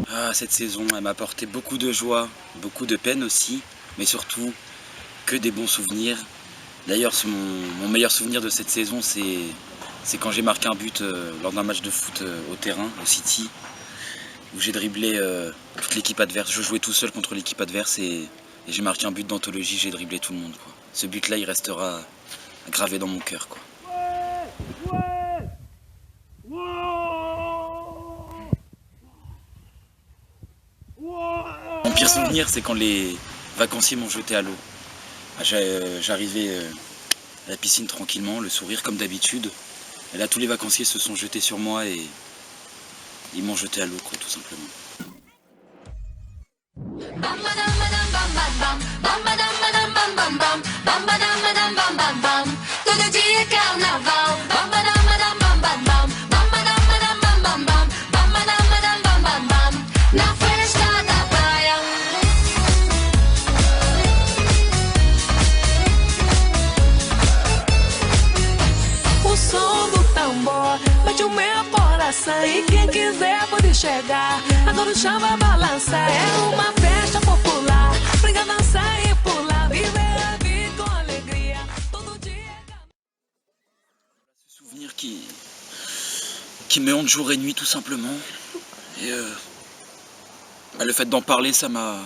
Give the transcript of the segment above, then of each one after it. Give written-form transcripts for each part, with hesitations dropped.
Ah, cette saison, elle m'a apporté beaucoup de joie, beaucoup de peine aussi, mais surtout que des bons souvenirs. D'ailleurs, mon meilleur souvenir de cette saison, c'est quand j'ai marqué un but lors d'un match de foot au terrain, au City, où j'ai dribblé toute l'équipe adverse. Je jouais tout seul contre l'équipe adverse et j'ai marqué un but d'anthologie, j'ai dribblé tout le monde, quoi. Ce but-là, il restera gravé dans mon cœur, quoi. Mon pire souvenir, c'est quand les vacanciers m'ont jeté à l'eau. J'arrivais à la piscine tranquillement, le sourire comme d'habitude. Et là, tous les vacanciers se sont jetés sur moi et ils m'ont jeté à l'eau, quoi, tout simplement. E quem quiser pode chegar. Agora o chão vai balançar. É uma festa popular. Brinca, dançar e pular. Viver a vida com alegria. Todo dia. Ce souvenir qui me hante jour et nuit tout simplement. Et le fait d'en parler, ça m'a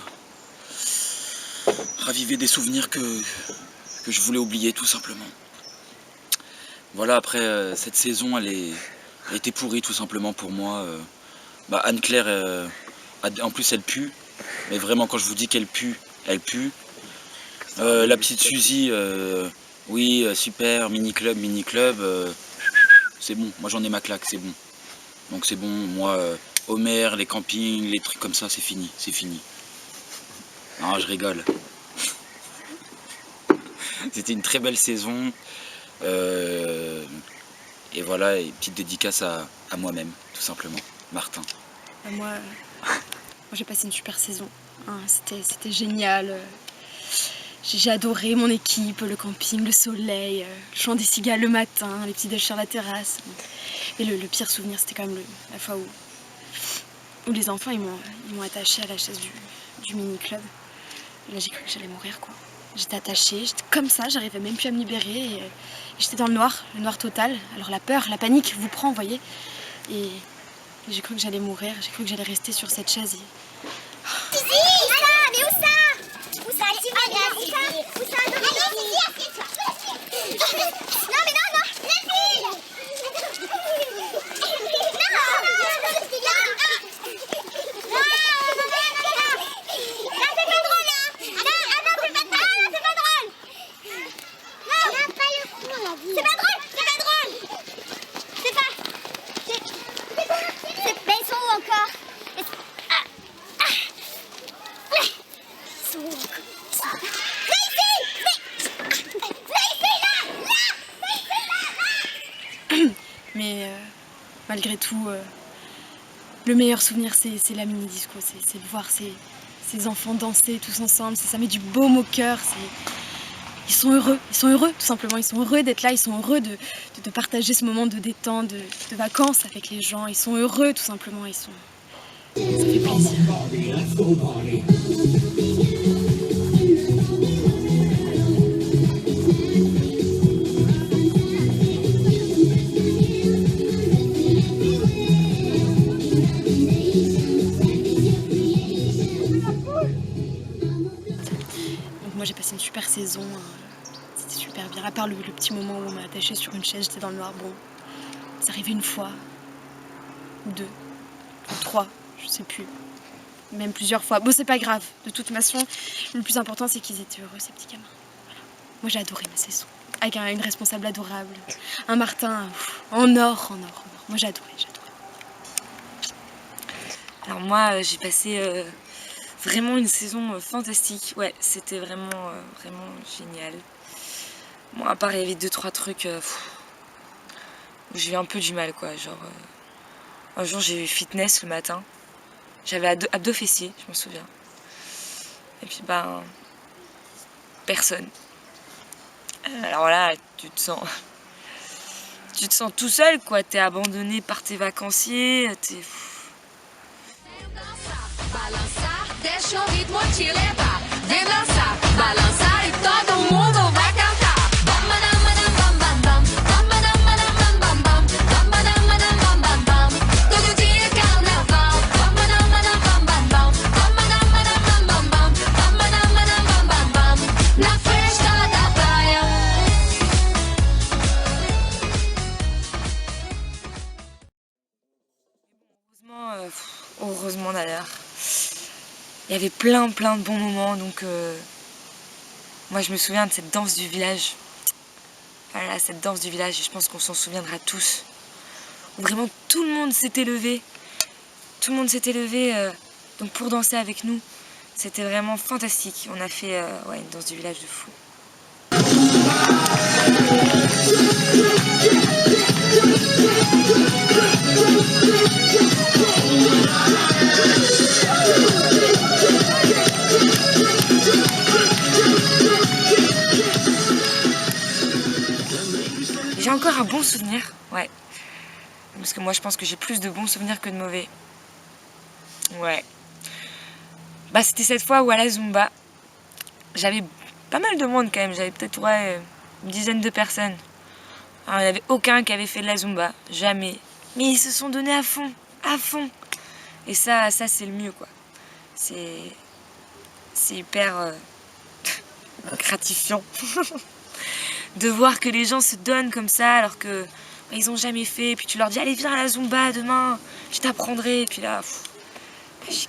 ravivé des souvenirs que je voulais oublier tout simplement. Voilà, après cette saison, elle a été pourrie tout simplement pour moi. Anne-Claire, en plus elle pue, mais vraiment quand je vous dis qu'elle pue, elle pue. La petite Suzy, oui, super, mini-club, c'est bon, moi j'en ai ma claque, c'est bon. Donc c'est bon, moi, Homer, les campings, les trucs comme ça, c'est fini, c'est fini. Non, je rigole. C'était une très belle saison. Et voilà, et petite dédicace à moi-même, tout simplement, Martin. Moi, j'ai passé une super saison. Hein, c'était génial. J'ai adoré mon équipe, le camping, le soleil, le chant des cigales le matin, les petits déj sur la terrasse. Et le pire souvenir, c'était quand même la fois où les enfants ils m'ont attachée à la chaise du mini-club. Et là, j'ai cru que j'allais mourir, quoi. J'étais attachée, j'étais comme ça, j'arrivais même plus à me libérer. Et j'étais dans le noir total. Alors la peur, la panique vous prend, vous voyez. Et j'ai cru que j'allais mourir, j'ai cru que j'allais rester sur cette chaise. Suzy, où ça? Mais où ça? Où ça? Où ça? Non, mais non, non, la fille! Non! Mais malgré tout, le meilleur souvenir c'est la mini-disco, c'est de voir ces enfants danser tous ensemble, ça met du baume au cœur, ils sont heureux tout simplement, ils sont heureux d'être là, ils sont heureux de partager ce moment de détente, de vacances avec les gens, ils sont heureux tout simplement, ça fait plaisir. Moi j'ai passé une super saison, c'était super bien, à part le petit moment où on m'a attachée sur une chaise, j'étais dans le noir, bon, c'est arrivé une fois, ou deux, ou trois, je sais plus, même plusieurs fois, bon c'est pas grave, de toute façon, le plus important c'est qu'ils étaient heureux ces petits gamins, voilà. Moi j'ai adoré ma saison, avec une responsable adorable, un Martin en or, moi j'ai adoré. Alors moi j'ai passé vraiment une saison fantastique, ouais, c'était vraiment génial. Bon, à part il y avait 2-3 trucs où j'ai eu un peu du mal, quoi, genre un jour j'ai eu fitness le matin, j'avais abdos fessiers, je m'en souviens, et puis personne. Alors là tu te sens tout seul, quoi, t'es abandonné par tes vacanciers, t'es... Deixa o ritmo te levar. Vem dançar, balançar e todo mundo vai cantar. Bam, badam, badam, bam, bam, bam. Bam, badam, badam, bam, bam, bam. Bam, badam, badam, bam, bam, bam. Todo dia é carnaval. Bam, badam, badam, bam, bam, bam. Bam, badam, badam, bam, bam, bam. Bam, badam, badam, bam, bam, bam. Na festa da praia. Heureusement d'ailleurs. Il y avait plein de bons moments, donc moi je me souviens de cette danse du village. Voilà, cette danse du village, et je pense qu'on s'en souviendra tous. Où vraiment tout le monde s'était levé. Tout le monde s'était levé donc pour danser avec nous. C'était vraiment fantastique. On a fait ouais, une danse du village de fou. J'ai encore un bon souvenir, ouais. Parce que moi je pense que j'ai plus de bons souvenirs que de mauvais. Ouais. Bah c'était cette fois où à la Zumba, j'avais pas mal de monde quand même, j'avais peut-être ouais, une dizaine de personnes. Alors il n'y avait aucun qui avait fait de la Zumba, jamais. Mais ils se sont donnés à fond, à fond. Et ça c'est le mieux quoi. C'est hyper gratifiant. De voir que les gens se donnent comme ça alors que bah, ils ont jamais fait. Et puis tu leur dis allez viens à la Zumba demain, je t'apprendrai. Et puis là, bah, je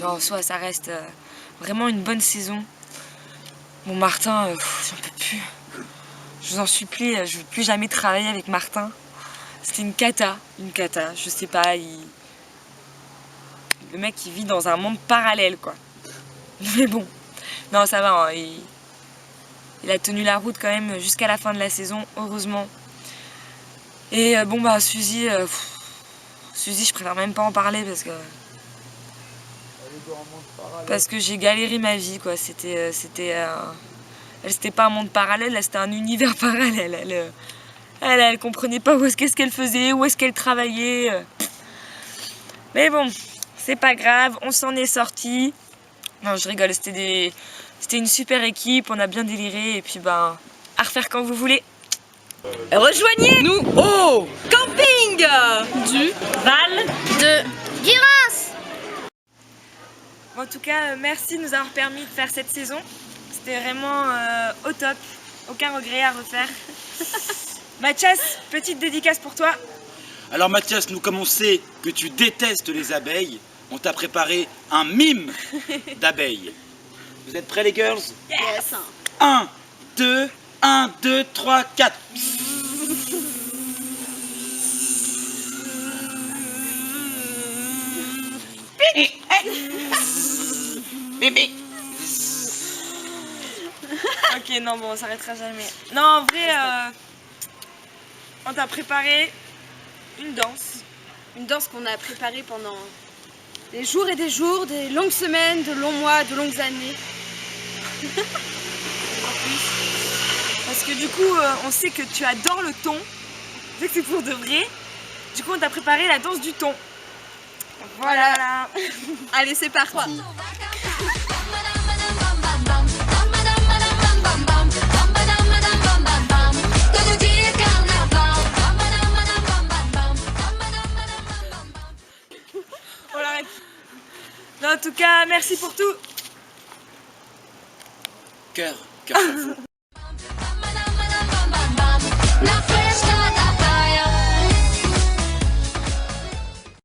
en soi, ça reste vraiment une bonne saison. Bon, Martin, j'en peux plus. Je vous en supplie, je veux plus jamais travailler avec Martin. C'était une cata, je sais pas, le mec il vit dans un monde parallèle quoi. Mais bon, non ça va, hein, il a tenu la route quand même jusqu'à la fin de la saison, heureusement. Et bon bah Suzy, je préfère même pas en parler parce que j'ai galéré ma vie quoi. C'était pas un monde parallèle, là c'était un univers parallèle. Elle comprenait pas qu'est-ce qu'elle faisait, où est-ce qu'elle travaillait. Mais bon, c'est pas grave, on s'en est sortis. Non, je rigole, c'était une super équipe, on a bien déliré et puis ben à refaire quand vous voulez. Rejoignez-nous au camping du Val de Durance. En tout cas, merci de nous avoir permis de faire cette saison. C'était vraiment au top, aucun regret à refaire. Mathias, petite dédicace pour toi. Alors Mathias, nous comme on sait que tu détestes les abeilles, on t'a préparé un mime d'abeilles. Vous êtes prêts les girls? Yes. 1, 2, 3, 4. Bébé. Ok, non, bon, on s'arrêtera jamais. Non, en vrai, on t'a préparé une danse. Une danse qu'on a préparée pendant des jours et des jours, des longues semaines, de longs mois, de longues années. En plus. Parce que du coup, on sait que tu adores le thon. Vu que c'est pour de vrai. Du coup, on t'a préparé la danse du thon. Voilà. Allez, c'est parti. On l'arrête. Non, en tout cas, merci pour tout. Cœur.